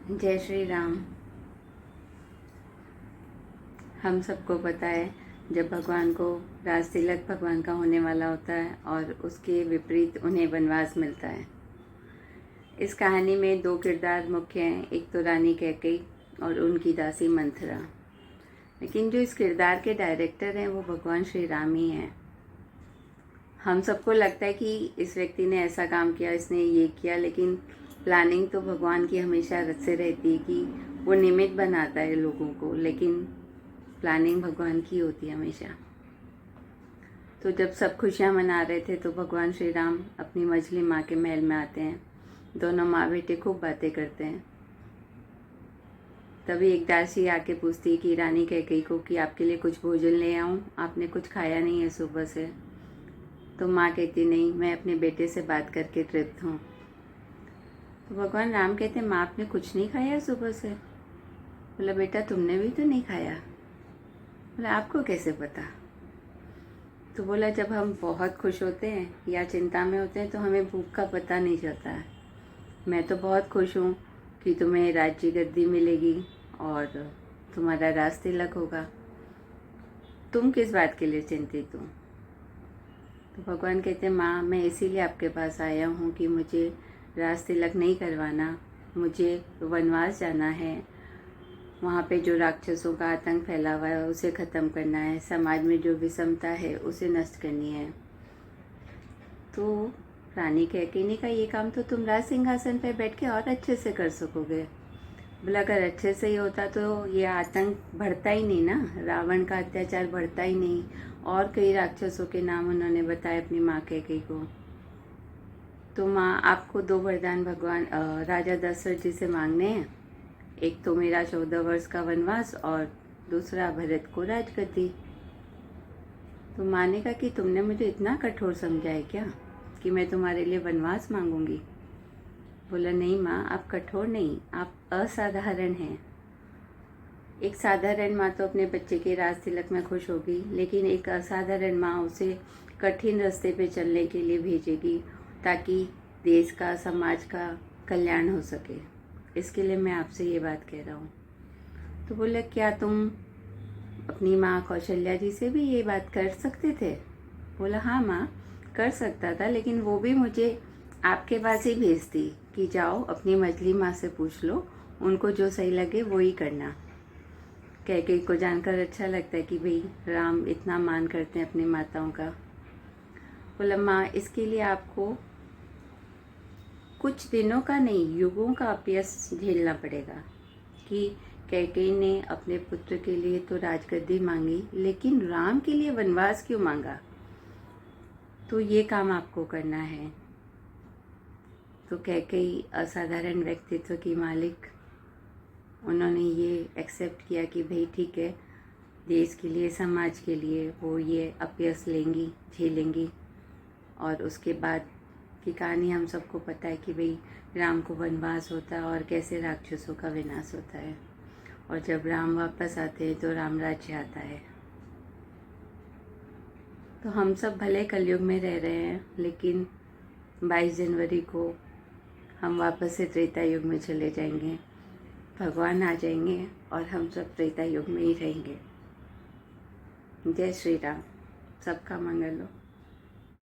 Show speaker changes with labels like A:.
A: जय श्री राम। हम सबको पता है जब भगवान को राज तिलक भगवान का होने वाला होता है और उसके विपरीत उन्हें वनवास मिलता है। इस कहानी में दो किरदार मुख्य हैं, एक तो रानी कैकेयी और उनकी दासी मंथरा। लेकिन जो इस किरदार के डायरेक्टर हैं वो भगवान श्री राम ही हैं। हम सबको लगता है कि इस व्यक्ति ने ऐसा काम किया, इसने ये किया, लेकिन प्लानिंग तो भगवान की हमेशा से रहती है कि वो निमित्त बनाता है लोगों को, लेकिन प्लानिंग भगवान की होती है हमेशा। तो जब सब खुशियाँ मना रहे थे तो भगवान श्री राम अपनी मझली माँ के महल में आते हैं। दोनों माँ बेटे खूब बातें करते हैं। तभी एक दासी आके पूछती है कि रानी कैकेयी को कि आपके लिए कुछ भोजन ले आऊँ, आपने कुछ खाया नहीं है सुबह से। तो माँ कहती नहीं, मैं अपने बेटे से बात करके तृप्त हूँ। तो भगवान राम कहते माँ आपने कुछ नहीं खाया सुबह से? बोला बेटा तुमने भी तो नहीं खाया। बोला आपको कैसे पता? तो बोला जब हम बहुत खुश होते हैं या चिंता में होते हैं तो हमें भूख का पता नहीं चलता है। मैं तो बहुत खुश हूँ कि तुम्हें राज्य गद्दी मिलेगी और तुम्हारा राज तिलक होगा। तुम किस बात के लिए चिंतित हो? तो भगवान कहते माँ मैं इसीलिए आपके पास आया हूँ कि मुझे राज तिलक नहीं करवाना, मुझे वनवास जाना है। वहाँ पे जो राक्षसों का आतंक फैला हुआ है उसे ख़त्म करना है, समाज में जो विषमता है उसे नष्ट करनी है। तो रानी कैकेयी ने कहा ये काम तो तुम राज सिंहासन पर बैठ के और अच्छे से कर सकोगे। बोला अगर अच्छे से ही होता तो ये आतंक बढ़ता ही नहीं ना, रावण का अत्याचार बढ़ता ही नहीं। और कई राक्षसों के नाम उन्होंने बताए अपनी माँ कैकेयी को। तो माँ आपको दो वरदान भगवान राजा दशरथ जी से मांगने हैं। एक तो मेरा 14 वर्ष का वनवास और दूसरा भरत को राजगद्दी। तो माँ ने कहा कि तुमने मुझे इतना कठोर समझा है क्या कि मैं तुम्हारे लिए वनवास मांगूंगी? बोला नहीं माँ, आप कठोर नहीं, आप असाधारण हैं। एक साधारण माँ तो अपने बच्चे के राज तिलक में खुश होगी, लेकिन एक असाधारण माँ उसे कठिन रास्ते पे चलने के लिए भेजेगी ताकि देश का, समाज का कल्याण हो सके। इसके लिए मैं आपसे ये बात कह रहा हूँ। तो बोला क्या तुम अपनी माँ कौशल्या जी से भी ये बात कर सकते थे? बोला हाँ माँ, कर सकता था, लेकिन वो भी मुझे आपके पास ही भेजती कि जाओ अपनी मझली माँ से पूछ लो, उनको जो सही लगे वो ही करना। कैकेयी को जानकर अच्छा लगता है कि भाई राम इतना मान करते हैं अपनी माताओं का। बोला माँ इसके लिए आपको कुछ दिनों का नहीं, युगों का अपयश झेलना पड़ेगा कि कैकेयी ने अपने पुत्र के लिए तो राजगद्दी मांगी, लेकिन राम के लिए वनवास क्यों मांगा? तो ये काम आपको करना है। तो कैकेयी असाधारण व्यक्तित्व की मालिक, उन्होंने ये एक्सेप्ट किया कि भाई ठीक है, देश के लिए, समाज के लिए वो ये अपयश लेंगी, झेलेंगी। और उसके बाद की कहानी हम सबको पता है कि भाई राम को वनवास होता है और कैसे राक्षसों का विनाश होता है। और जब राम वापस आते हैं तो राम राज्य आता है। तो हम सब भले कलयुग में रह रहे हैं, लेकिन 22 जनवरी को हम वापस से त्रेता युग में चले जाएंगे। भगवान आ जाएंगे और हम सब त्रेता युग में ही रहेंगे। जय श्री राम। सबका मंगल हो।